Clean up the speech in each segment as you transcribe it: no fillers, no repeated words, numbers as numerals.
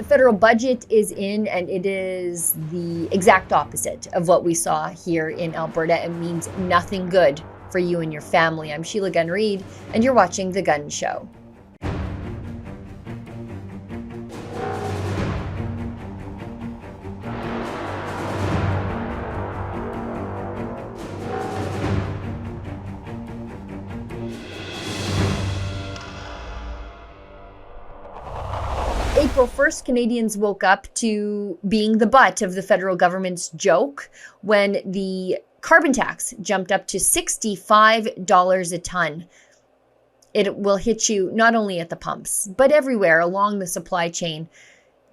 The federal budget is in, and it is the exact opposite of what we saw here in Alberta. It means nothing good for you and your family. I'm Sheila Gunn Reid, and you're watching The Gunn Show. April 1st, Canadians woke up to being the butt of the federal government's joke when the carbon tax jumped up to $65 a ton. It will hit you not only at the pumps, but everywhere along the supply chain,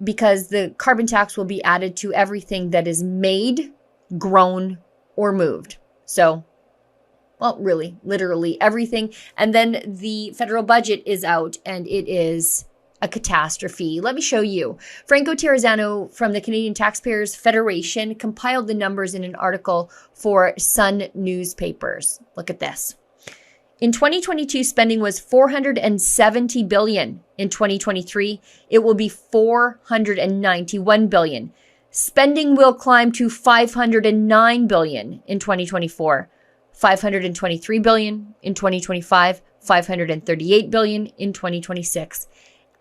because the carbon tax will be added to everything that is made, grown, or moved. So, well, really, literally everything. And then the federal budget is out, and it is a catastrophe. Let me show you. Franco Terrazzano from the Canadian Taxpayers Federation compiled the numbers in an article for Sun newspapers. Look at this. In 2022, spending was $470 billion. In 2023, it will be $491 billion. Spending will climb to $509 billion in 2024, $523 billion in 2025, $538 billion in 2026.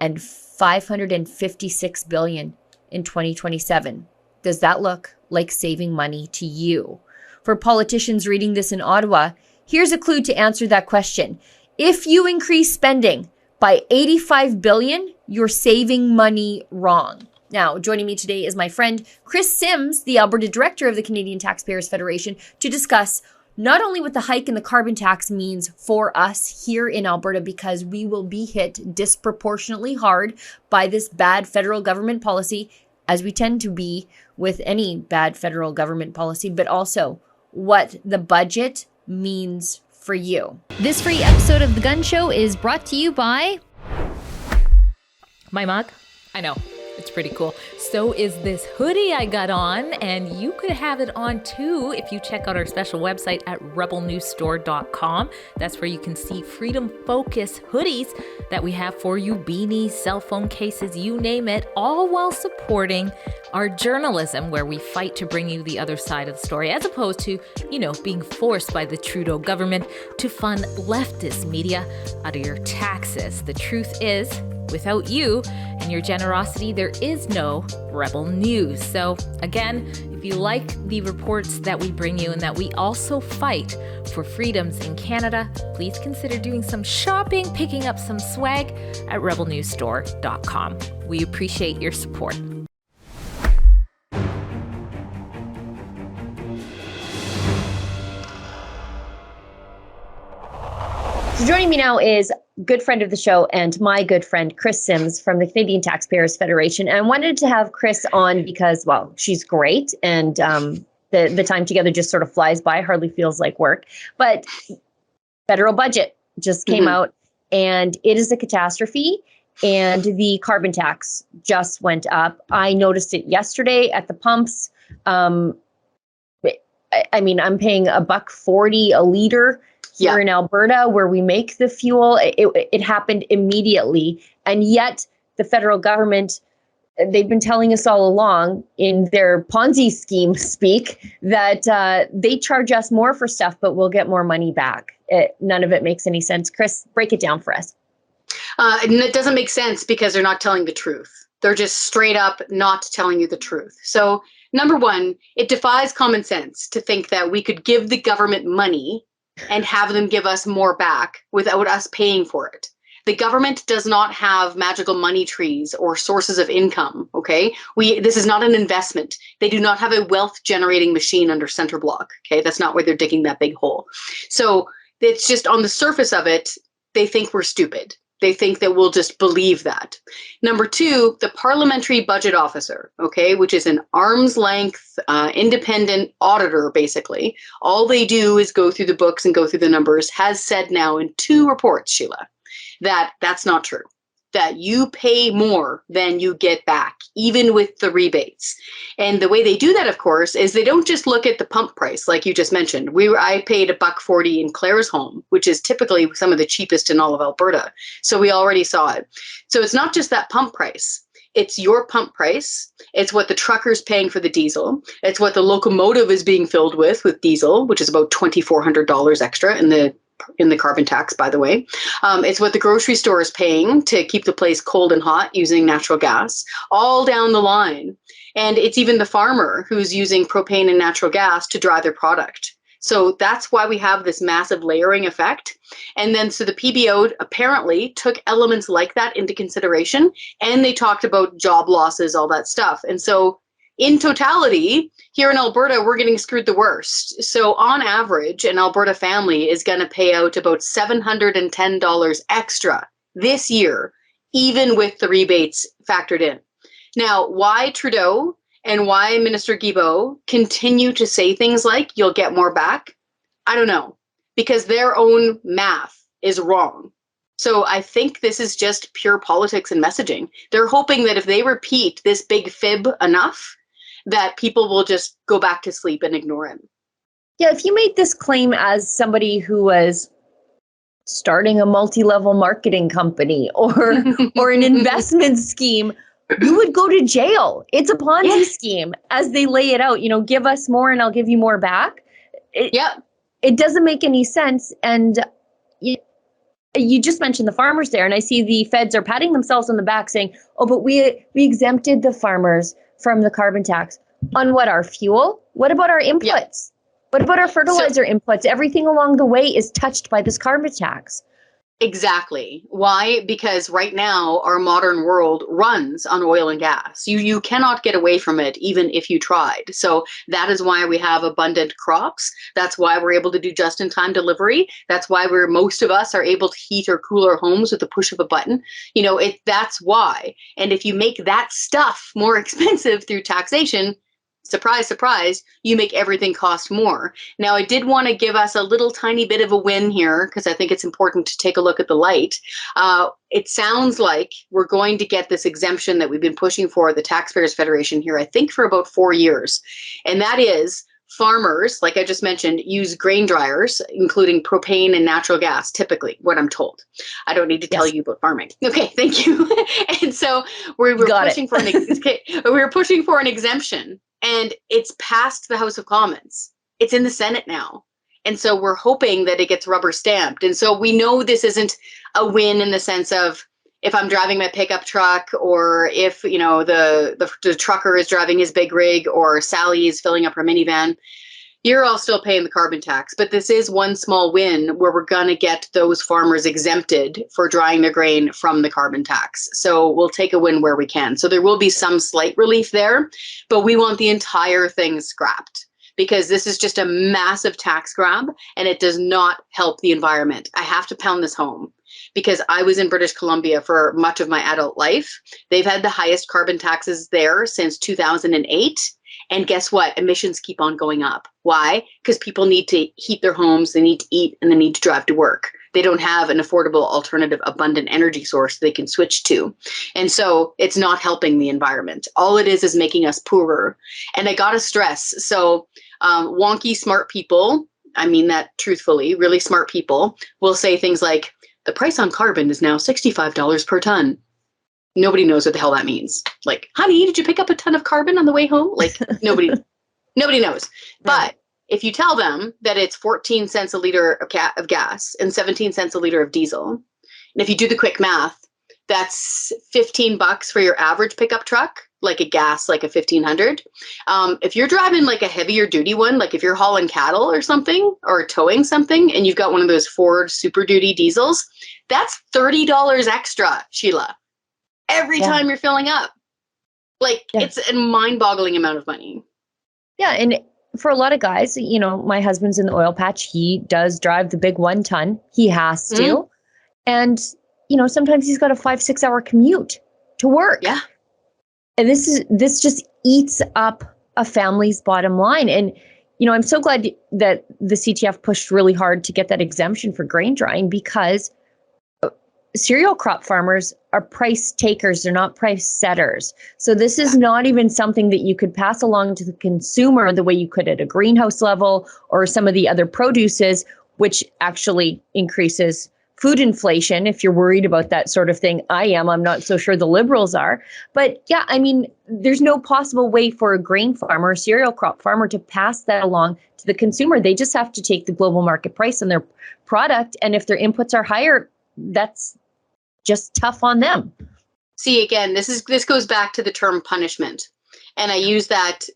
And $556 billion in 2027. Does that look like saving money to you? For politicians reading this in Ottawa, here's a clue to answer that question. If you increase spending by $85 billion, you're saving money wrong. Now, joining me today is my friend Kris Sims, the Alberta Director of the Canadian Taxpayers Federation, to discuss not only what the hike in the carbon tax means for us here in Alberta, because we will be hit disproportionately hard by this bad federal government policy, as we tend to be with any bad federal government policy, but also what the budget means for you. This free episode of The Gunn Show is brought to you by my mug. I know. It's pretty cool. So is this hoodie I got on, and you could have it on too if you check out our special website at rebelnewsstore.com. That's where you can see Freedom Focus hoodies that we have for you, beanies, cell phone cases, you name it, all while supporting our journalism, where we fight to bring you the other side of the story, as opposed to, being forced by the Trudeau government to fund leftist media out of your taxes. The truth is, without you and your generosity, there is no Rebel News. So again, if you like the reports that we bring you and that we also fight for freedoms in Canada, please consider doing some shopping, picking up some swag at rebelnewsstore.com. We appreciate your support. So joining me now is good friend of the show and my good friend, Kris Sims from the Canadian Taxpayers Federation. And I wanted to have Kris on because, well, she's great. And the time together just sort of flies by, hardly feels like work. But federal budget just came out, and it is a catastrophe. And the carbon tax just went up. I noticed it yesterday at the pumps. I'm paying $1.40 a liter here in Alberta, where we make the fuel. It happened immediately. And yet the federal government, they've been telling us all along in their Ponzi scheme speak that they charge us more for stuff, but we'll get more money back. None of it makes any sense. Kris, break it down for us. It doesn't make sense because they're not telling the truth. They're just straight up not telling you the truth. So number one, it defies common sense to think that we could give the government money and have them give us more back without us paying for it. The government does not have magical money trees or sources of income, okay? This is not an investment. They do not have a wealth generating machine under center block, okay? That's not why they're digging that big hole. So it's just on the surface of it, they think we're stupid. They think that we'll just believe that. Number two, the parliamentary budget officer, okay, which is an arm's length independent auditor, basically. All they do is go through the books and go through the numbers, has said now in 2 reports, Sheila, that that's not true. That you pay more than you get back, even with the rebates. And the way they do that, of course, is they don't just look at the pump price, like you just mentioned. I paid $1.40 in Claire's home, which is typically some of the cheapest in all of Alberta. So we already saw it. So it's not just that pump price. it's your pump price. It's what the trucker's paying for the diesel. It's what the locomotive is being filled with diesel, which is about $2,400 extra in the carbon tax, by the way. It's what the grocery store is paying to keep the place cold and hot using natural gas, all down the line. And it's even the farmer who's using propane and natural gas to dry their product. So that's why we have this massive layering effect. And then so the PBO apparently took elements like that into consideration, and they talked about job losses, all that stuff. And so in totality, here in Alberta, we're getting screwed the worst. So on average, an Alberta family is going to pay out about $710 extra this year, even with the rebates factored in. Now, why Trudeau and why Minister Guilbeault continue to say things like, you'll get more back? I don't know, because their own math is wrong. So I think this is just pure politics and messaging. They're hoping that if they repeat this big fib enough, that people will just go back to sleep and ignore him. Yeah, if you made this claim as somebody who was starting a multi-level marketing company or an investment scheme, you would go to jail. It's a Ponzi scheme as they lay it out. Give us more and I'll give you more back. It doesn't make any sense. And you just mentioned the farmers there, and I see the feds are patting themselves on the back saying, oh, but we exempted the farmers from the carbon tax. On what, our fuel? What about our inputs? Yeah. What about our fertilizer inputs? Everything along the way is touched by this carbon tax. Exactly. Why? Because right now our modern world runs on oil and gas. You cannot get away from it even if you tried. So that is why we have abundant crops. That's why we're able to do just-in-time delivery. That's why most of us are able to heat or cool our homes with the push of a button. That's why. And if you make that stuff more expensive through taxation, surprise, surprise, you make everything cost more. Now, I did want to give us a little tiny bit of a win here because I think it's important to take a look at the light. It sounds like we're going to get this exemption that we've been pushing for the Taxpayers Federation here, I think, for about 4 years. And that is farmers, like I just mentioned, use grain dryers, including propane and natural gas, typically, what I'm told. I don't need to tell you about farming. Okay, thank you. And so we were pushing for an exemption. And it's passed the House of Commons. It's in the Senate now. And so we're hoping that it gets rubber stamped. And so we know this isn't a win in the sense of if I'm driving my pickup truck, or if, the trucker is driving his big rig, or Sally is filling up her minivan, you're all still paying the carbon tax. But this is one small win where we're going to get those farmers exempted for drying their grain from the carbon tax. So we'll take a win where we can. So there will be some slight relief there, but we want the entire thing scrapped because this is just a massive tax grab and it does not help the environment. I have to pound this home because I was in British Columbia for much of my adult life. They've had the highest carbon taxes there since 2008. And guess what? Emissions keep on going up. Why? Because people need to heat their homes, they need to eat, and they need to drive to work. They don't have an affordable, alternative, abundant energy source they can switch to. And so it's not helping the environment. All it is making us poorer. And I got to stress, so wonky, smart people, I mean that truthfully, really smart people will say things like, the price on carbon is now $65 per ton. Nobody knows what the hell that means. Like, honey, did you pick up a ton of carbon on the way home? Like, nobody knows. But if you tell them that it's 14 cents a liter of gas and 17 cents a liter of diesel, and if you do the quick math, that's $15 for your average pickup truck, like a gas, like a 1500. If you're driving like a heavier duty one, like if you're hauling cattle or something, or towing something, and you've got one of those Ford Super Duty diesels, that's $30 extra, Sheila. Every time you're filling up. It's a mind-boggling amount of money. Yeah, and for a lot of guys, my husband's in the oil patch. He does drive the big 1 ton. He has to. Mm-hmm. And, sometimes he's got a 5-6 hour commute to work. Yeah. And this just eats up a family's bottom line. And, I'm so glad that the CTF pushed really hard to get that exemption for grain drying because cereal crop farmers are price takers. They're not price setters. So this is not even something that you could pass along to the consumer the way you could at a greenhouse level or some of the other produces, which actually increases food inflation, if you're worried about that sort of thing. I am. I'm not so sure the Liberals are. But yeah, I mean, there's no possible way for a grain farmer, a cereal crop farmer to pass that along to the consumer. They just have to take the global market price on their product. And if their inputs are higher, that's just tough on them. See, again, this goes back to the term punishment. And I use that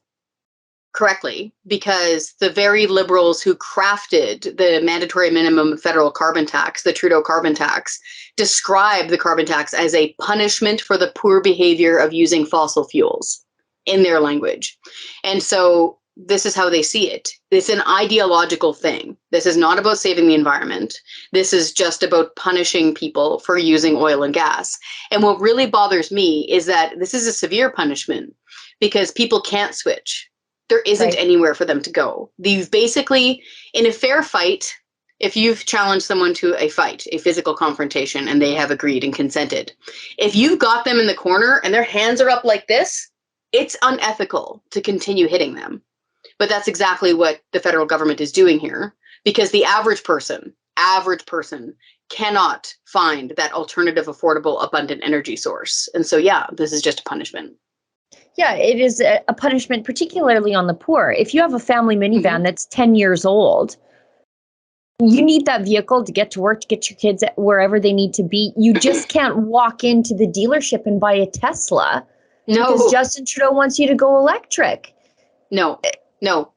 correctly because the very Liberals who crafted the mandatory minimum federal carbon tax, the Trudeau carbon tax, describe the carbon tax as a punishment for the poor behavior of using fossil fuels in their language. And so this is how they see it. It's an ideological thing. This is not about saving the environment. This is just about punishing people for using oil and gas. And what really bothers me is that this is a severe punishment because people can't switch. There isn't anywhere for them to go. You've basically, in a fair fight, if you've challenged someone to a fight, a physical confrontation, and they have agreed and consented, if you've got them in the corner and their hands are up like this, it's unethical to continue hitting them. But that's exactly what the federal government is doing here, because the average person cannot find that alternative, affordable, abundant energy source. And so, yeah, this is just a punishment. Yeah, it is a punishment, particularly on the poor. If you have a family minivan that's 10 years old, you need that vehicle to get to work, to get your kids wherever they need to be. You just can't walk into the dealership and buy a Tesla because Justin Trudeau wants you to go electric. No,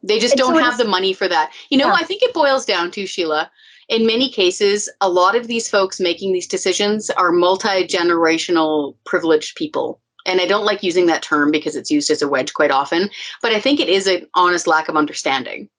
they just don't have the money for that. I think it boils down to, Sheila, in many cases, a lot of these folks making these decisions are multi-generational privileged people. And I don't like using that term because it's used as a wedge quite often, but I think it is an honest lack of understanding.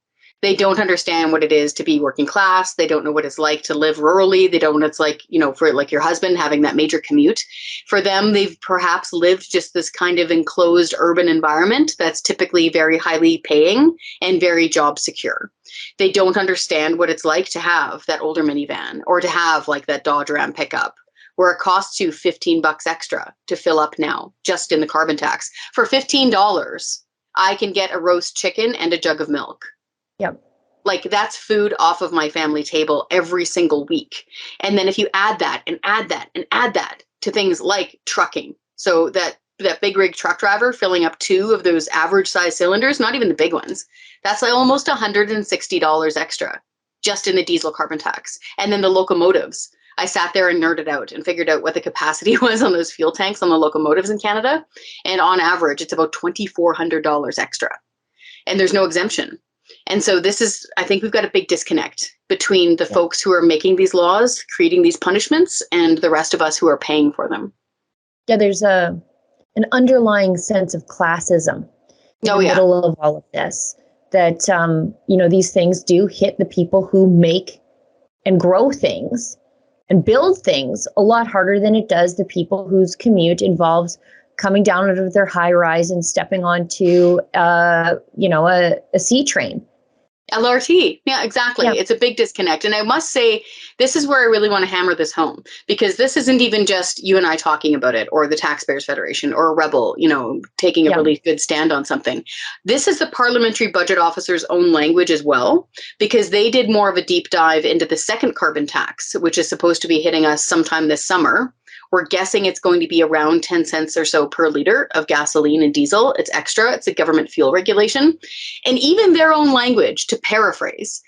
They don't understand what it is to be working class. They don't know what it's like to live rurally. They don't know what it's like, for like your husband having that major commute. For them, they've perhaps lived just this kind of enclosed urban environment that's typically very highly paying and very job secure. They don't understand what it's like to have that older minivan or to have like that Dodge Ram pickup, where it costs you $15 extra to fill up now, just in the carbon tax. For $15, I can get a roast chicken and a jug of milk. Yep. Like that's food off of my family table every single week. And then if you add that and add that and add that to things like trucking, so that big rig truck driver filling up 2 of those average size cylinders, not even the big ones, that's like almost $160 extra just in the diesel carbon tax. And then the locomotives. I sat there and nerded out and figured out what the capacity was on those fuel tanks on the locomotives in Canada. And on average, it's about $2,400 extra. And there's no exemption. And so I think we've got a big disconnect between the folks who are making these laws, creating these punishments, and the rest of us who are paying for them. Yeah, there's an underlying sense of classism in the middle of all of this. That, these things do hit the people who make and grow things and build things a lot harder than it does the people whose commute involves coming down out of their high rise and stepping onto, a C train. LRT. Yeah, exactly. Yeah. It's a big disconnect. And I must say, this is where I really want to hammer this home, because this isn't even just you and I talking about it or the Taxpayers Federation or a rebel, taking a really good stand on something. This is the Parliamentary Budget Officer's own language as well, because they did more of a deep dive into the second carbon tax, which is supposed to be hitting us sometime this summer. We're guessing it's going to be around 10 cents or so per liter of gasoline and diesel. It's extra. It's a government fuel regulation. And even their own language, to paraphrase,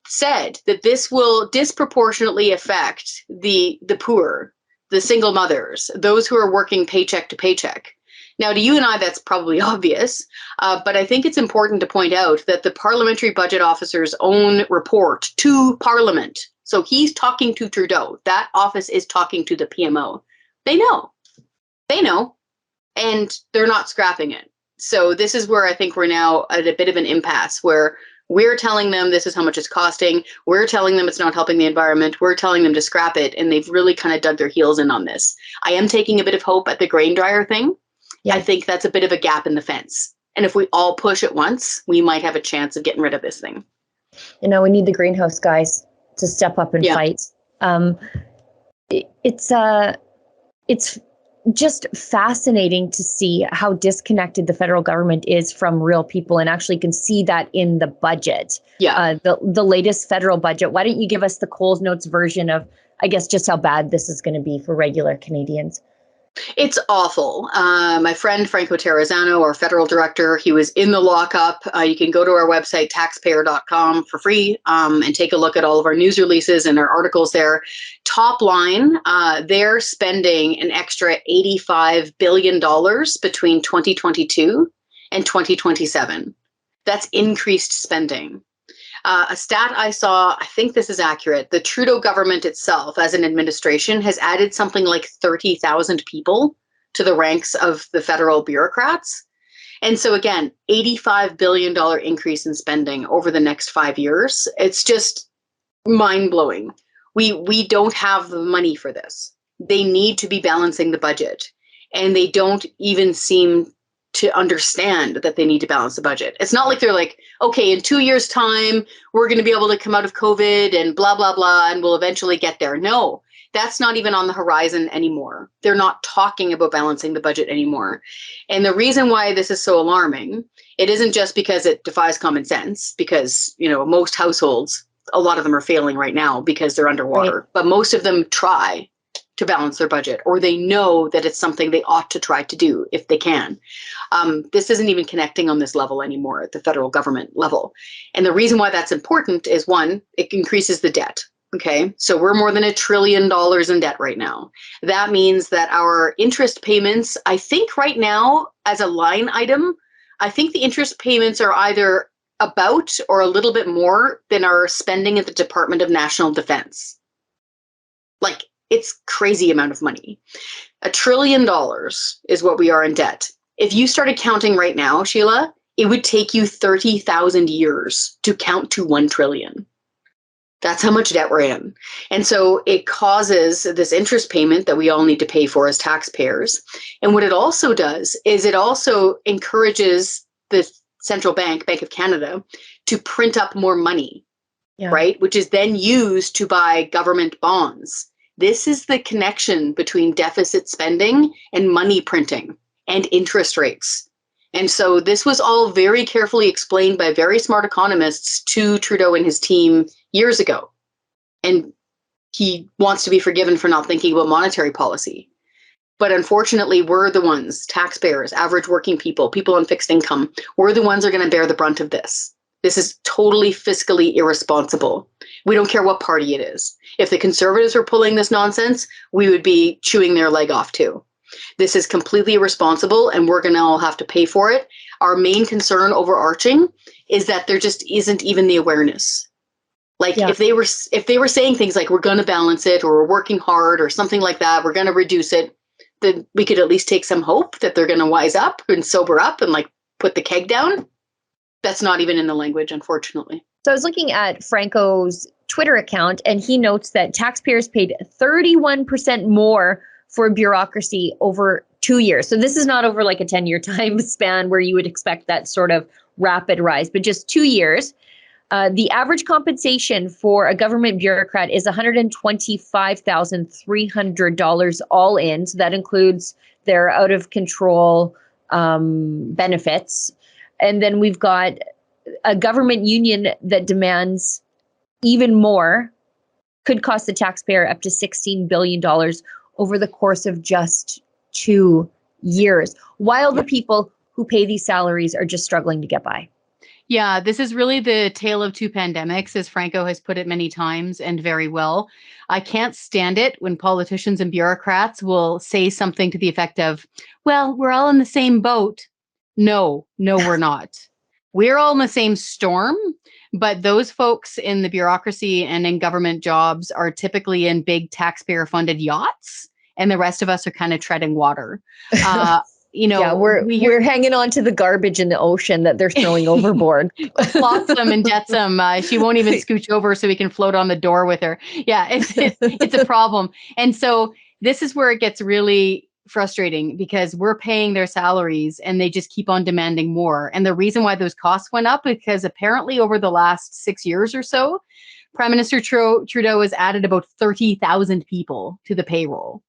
said that this will disproportionately affect the poor, the single mothers, those who are working paycheck to paycheck. Now, to you and I, that's probably obvious, but I think it's important to point out that the Parliamentary Budget Officer's own report to Parliament, so he's talking to Trudeau, that office is talking to the PMO. They know, and they're not scrapping it. So this is where I think we're now at a bit of an impasse, where we're telling them this is how much it's costing. We're telling them it's not helping the environment. We're telling them to scrap it, and they've really kind of dug their heels in on this. I am taking a bit of hope at the grain dryer thing. Yeah. I think that's a bit of a gap in the fence. And if we all push at once, we might have a chance of getting rid of this thing. We need the greenhouse guys to step up and fight. It's just fascinating to see how disconnected the federal government is from real people, and actually can see that in the budget. Yeah. The latest federal budget. Why don't you give us the Coles Notes version of I guess, just how bad this is going to be for regular Canadians. It's awful. My friend Franco Terrazzano, our federal director, he was in the lockup. You can go to our website, taxpayer.com, for free and take a look at all of our news releases and our articles there. Top line, they're spending an extra $85 billion between 2022 and 2027. That's increased spending. A stat I saw, I think this is accurate. The Trudeau government itself, as an administration, has added something like 30,000 people to the ranks of the federal bureaucrats. And so again, $85 billion increase in spending over the next 5 years. It's just mind-blowing. We don't have the money for this. They need to be balancing the budget. And they don't even seem to understand that they need to balance the budget. It's not like they're like, okay, in 2 years' time, we're going to be able to come out of COVID and blah, blah, blah, and we'll eventually get there. No, that's not even on the horizon anymore. They're not talking about balancing the budget anymore. And the reason why this is so alarming, it isn't just because it defies common sense, because, most households, a lot of them are failing right now because they're underwater, but most of them try to balance their budget, or they know that it's something they ought to try to do if they can. This isn't even connecting on this level anymore at the federal government level. And the reason why that's important is, one, it increases the debt. Okay, so we're more than $1 trillion in debt right now. That means that our interest payments, I think right now, as a line item, I think the interest payments are either about or a little bit more than our spending at the Department of National Defense. Like, it's crazy amount of money. $1 trillion is what we are in debt. If you started counting right now, Sheila, it would take you 30,000 years to count to 1 trillion. That's how much debt we're in. And so it causes this interest payment that we all need to pay for as taxpayers. And what it also does is it also encourages the central bank, Bank of Canada, to print up more money, right? Which is then used to buy government bonds. This is the connection between deficit spending and money printing and interest rates. And so this was all very carefully explained by very smart economists to Trudeau and his team years ago. And he wants to be forgiven for not thinking about monetary policy. But unfortunately, we're the ones, taxpayers, average working people, people on fixed income, we're the ones who are going to bear the brunt of this. This is totally fiscally irresponsible. We don't care what party it is. If the Conservatives were pulling this nonsense, we would be chewing their leg off too. This is completely irresponsible, and we're going to all have to pay for it. Our main concern overarching is that there just isn't even the awareness. Like if they were saying things like, we're going to balance it, or we're working hard, or something like that, we're going to reduce it, then we could at least take some hope that they're going to wise up and sober up and like put the keg down. That's not even in the language, unfortunately. So I was looking at Franco's Twitter account, and he notes that taxpayers paid 31% more for bureaucracy over 2 years. So this is not over like a 10-year time span where you would expect that sort of rapid rise, but just 2 years. The average compensation for a government bureaucrat is $125,300 all in. So that includes their out of control benefits. And then we've got a government union that demands even more, could cost the taxpayer up to $16 billion over the course of just 2 years, while the people who pay these salaries are just struggling to get by. Yeah, this is really the tale of two pandemics, as Franco has put it many times and very well. I can't stand it when politicians and bureaucrats will say something to the effect of, well, we're all in the same boat. No, we're not. We're all in the same storm, but those folks in the bureaucracy and in government jobs are typically in big taxpayer-funded yachts, and the rest of us are kind of treading water. We're hanging on to the garbage in the ocean that they're throwing overboard. Flotsam and jetsam. She won't even scooch over so we can float on the door with her. Yeah, it's a problem. And so this is where it gets really frustrating, because we're paying their salaries and they just keep on demanding more. And the reason why those costs went up is because apparently over the last 6 years or so, Prime Minister Trudeau has added about 30,000 people to the payroll.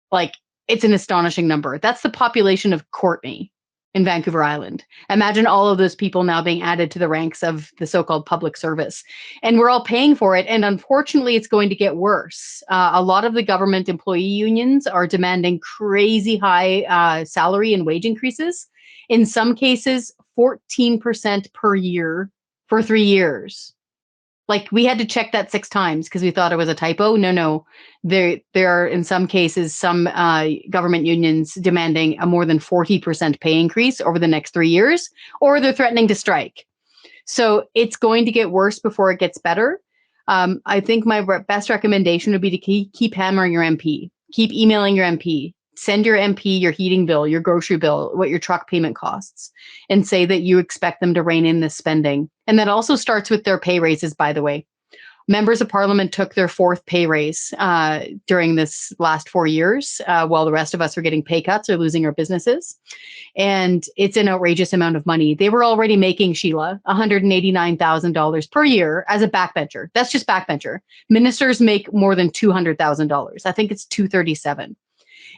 Like, it's an astonishing number. That's the population of Courtney. in Vancouver Island. Imagine all of those people now being added to the ranks of the so-called public service. And we're all paying for it. And unfortunately, it's going to get worse. A lot of the government employee unions are demanding crazy high salary and wage increases. In some cases, 14% per year for 3 years. Like, we had to check that 6 times because we thought it was a typo. No. There are, in some cases, some government unions demanding a more than 40% pay increase over the next 3 years, or they're threatening to strike. So it's going to get worse before it gets better. I think my best recommendation would be to keep hammering your MP. Keep emailing your MP. Send your MP your heating bill, your grocery bill, what your truck payment costs, and say that you expect them to rein in this spending. And that also starts with their pay raises, by the way. Members of Parliament took their 4th pay raise during this last 4 years, while the rest of us were getting pay cuts or losing our businesses. And it's an outrageous amount of money. They were already making, Sheila, $189,000 per year as a backbencher. That's just backbencher. Ministers make more than $200,000. I think it's $237,000.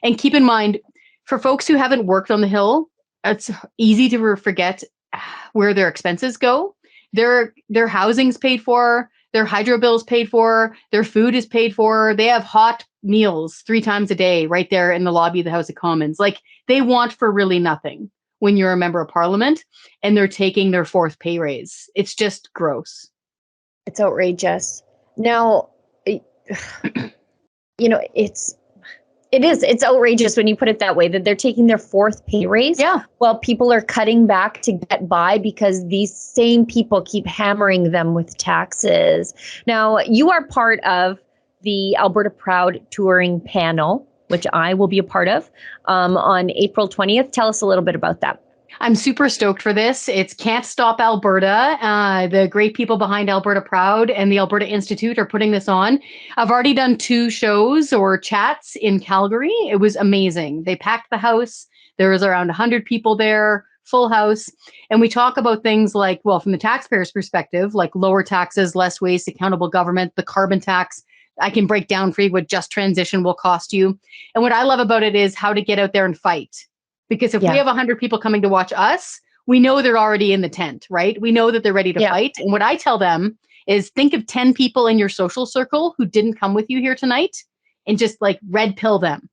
And keep in mind, for folks who haven't worked on the Hill, it's easy to forget where their expenses go. Their housing's paid for, their hydro bill's paid for, their food is paid for. They have hot meals 3 times a day right there in the lobby of the House of Commons. Like, they want for really nothing when you're a member of Parliament and they're taking their 4th pay raise. It's just gross. It's outrageous. Now, it's outrageous when you put it that way, that they're taking their 4th pay raise. Yeah. While people are cutting back to get by because these same people keep hammering them with taxes. Now, you are part of the Alberta Proud touring panel, which I will be a part of on April 20th. Tell us a little bit about that. I'm super stoked for this. It's Can't Stop Alberta. The great people behind Alberta Proud and the Alberta Institute are putting this on. I've already done 2 shows or chats in Calgary. It was amazing. They packed the house. There was around 100 people there, full house. And we talk about things like, well, from the taxpayer's perspective, like lower taxes, less waste, accountable government, the carbon tax. I can break down for you what just transition will cost you. And what I love about it is how to get out there and fight. Because if we have 100 people coming to watch us, we know they're already in the tent, right? We know that they're ready to fight. And what I tell them is, think of 10 people in your social circle who didn't come with you here tonight and just like red pill them.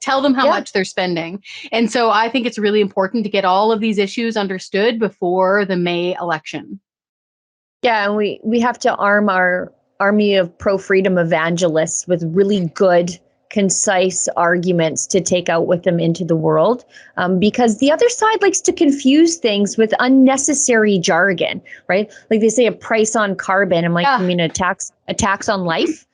Tell them how much they're spending. And so I think it's really important to get all of these issues understood before the May election. Yeah, and we have to arm our army of pro-freedom evangelists with really good, concise arguments to take out with them into the world, because the other side likes to confuse things with unnecessary jargon, right? Like they say a price on carbon. I'm like, you mean a tax on life?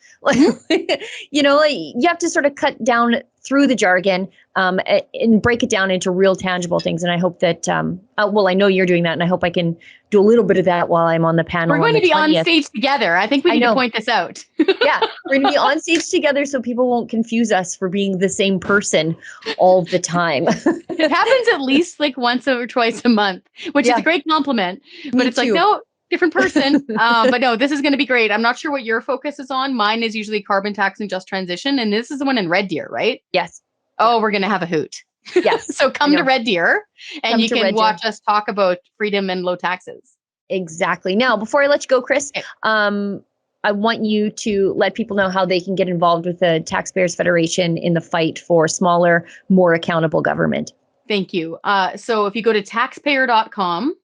You know, you have to sort of cut down through the jargon and break it down into real tangible things. And I hope that, I know you're doing that, and I hope I can do a little bit of that while I'm on the panel. We're going to be 20th. On stage together. I think we need to point this out. Yeah, we're going to be on stage together so people won't confuse us for being the same person all the time. It happens at least like once or twice a month, which is a great compliment. But it's like, no, different person. But no, this is going to be great. I'm not sure what your focus is on. Mine is usually carbon tax and just transition. And this is the one in Red Deer, right? Yes. Oh, we're going to have a hoot. Yes. So come to Red Deer and you can watch us talk about freedom and low taxes. Exactly. Now, before I let you go, Kris, I want you to let people know how they can get involved with the Taxpayers Federation in the fight for smaller, more accountable government. Thank you. So if you go to taxpayer.com,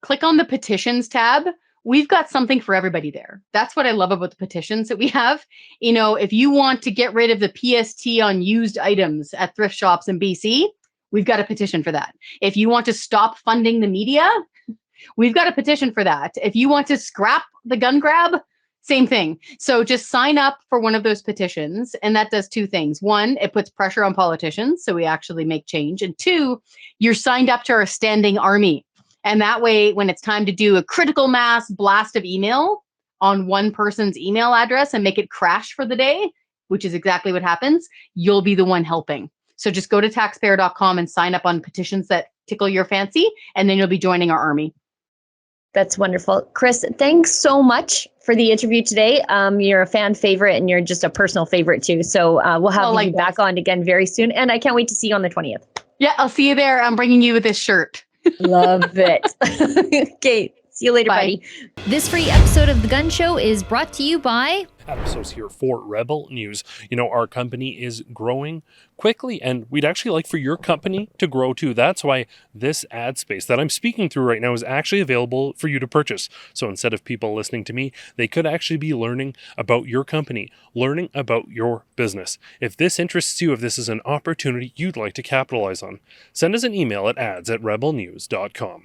click on the petitions tab. We've got something for everybody there. That's what I love about the petitions that we have. You know, if you want to get rid of the PST on used items at thrift shops in BC, we've got a petition for that. If you want to stop funding the media, we've got a petition for that. If you want to scrap the gun grab, same thing. So just sign up for one of those petitions. And that does 2 things. 1, it puts pressure on politicians, so we actually make change. And 2, you're signed up to our standing army. And that way, when it's time to do a critical mass blast of email on one person's email address and make it crash for the day, which is exactly what happens, you'll be the one helping. So just go to taxpayer.com and sign up on petitions that tickle your fancy, and then you'll be joining our army. That's wonderful. Kris, thanks so much for the interview today. You're a fan favorite, and you're just a personal favorite too. So we'll have you back on again very soon. And I can't wait to see you on the 20th. Yeah, I'll see you there. I'm bringing you this shirt. Love it. Okay. See you later, Bye. buddy. This free episode of The Gunn Show is brought to you by... Adam Sos here for Rebel News. Our company is growing quickly, and we'd actually like for your company to grow too. That's why this ad space that I'm speaking through right now is actually available for you to purchase. So instead of people listening to me, they could actually be learning about your company, learning about your business. If this interests you, if this is an opportunity you'd like to capitalize on, send us an email at ads@rebelnews.com.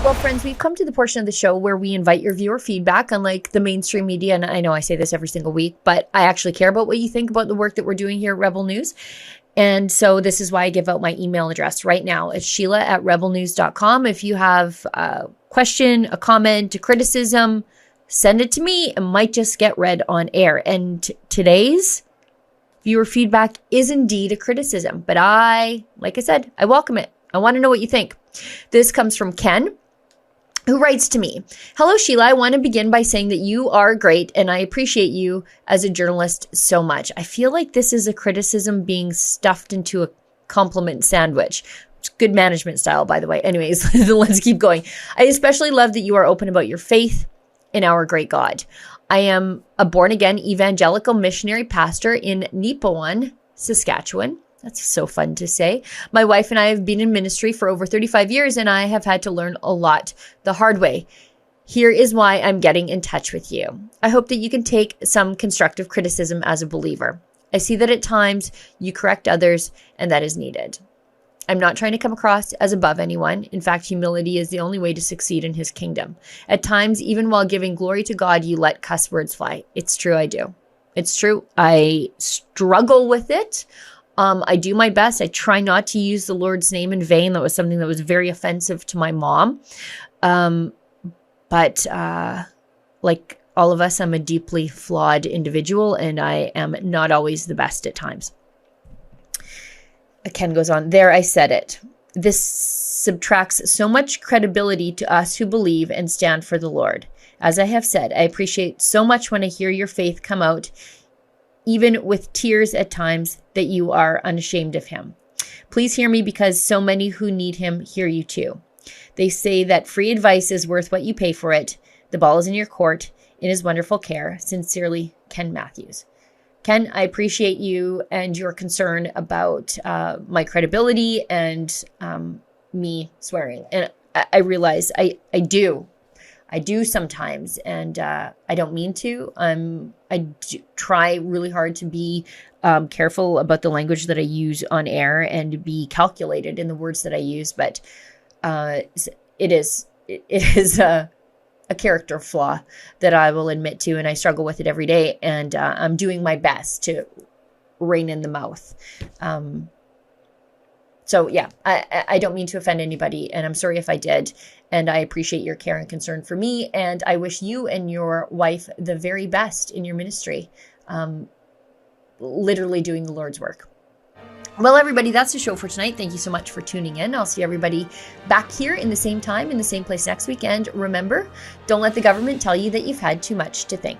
Well, friends, we've come to the portion of the show where we invite your viewer feedback, unlike the mainstream media. And I know I say this every single week, but I actually care about what you think about the work that we're doing here at Rebel News. And so this is why I give out my email address right now. It's Sheila@rebelnews.com. If you have a question, a comment, a criticism, send it to me. It might just get read on air. And today's viewer feedback is indeed a criticism, but like I said, I welcome it. I want to know what you think. This comes from Ken, who writes to me, "Hello, Sheila. I want to begin by saying that you are great and I appreciate you as a journalist so much." I feel like this is a criticism being stuffed into a compliment sandwich. It's good management style, by the way. Anyways, let's keep going. "I especially love that you are open about your faith in our great God. I am a born-again evangelical missionary pastor in Nipawin, Saskatchewan." That's so fun to say. "My wife and I have been in ministry for over 35 years, and I have had to learn a lot the hard way. Here is why I'm getting in touch with you. I hope that you can take some constructive criticism as a believer. I see that at times you correct others, and that is needed. I'm not trying to come across as above anyone. In fact, humility is the only way to succeed in his kingdom. At times, even while giving glory to God, you let cuss words fly. It's true, I do. It's true. I struggle with it. I do my best. I try not to use the Lord's name in vain. That was something that was very offensive to my mom. But like all of us, I'm a deeply flawed individual, and I am not always the best at times." Ken goes on, "There, I said it. This subtracts so much credibility to us who believe and stand for the Lord. As I have said, I appreciate so much when I hear your faith come out, even with tears at times, that you are unashamed of him. Please hear me, because so many who need him hear you too. They say that free advice is worth what you pay for it. The ball is in your court. In his wonderful care. Sincerely, Ken Matthews." Ken, I appreciate you and your concern about my credibility and me swearing. And I realize I do. I do sometimes, and I don't mean to. I do try really hard to be careful about the language that I use on air and be calculated in the words that I use. But it is a character flaw that I will admit to, and I struggle with it every day. And I'm doing my best to rein in the mouth. So yeah, I don't mean to offend anybody, and I'm sorry if I did. And I appreciate your care and concern for me. And I wish you and your wife the very best in your ministry, literally doing the Lord's work. Well, everybody, that's the show for tonight. Thank you so much for tuning in. I'll see everybody back here in the same time, in the same place next week. And remember, don't let the government tell you that you've had too much to think.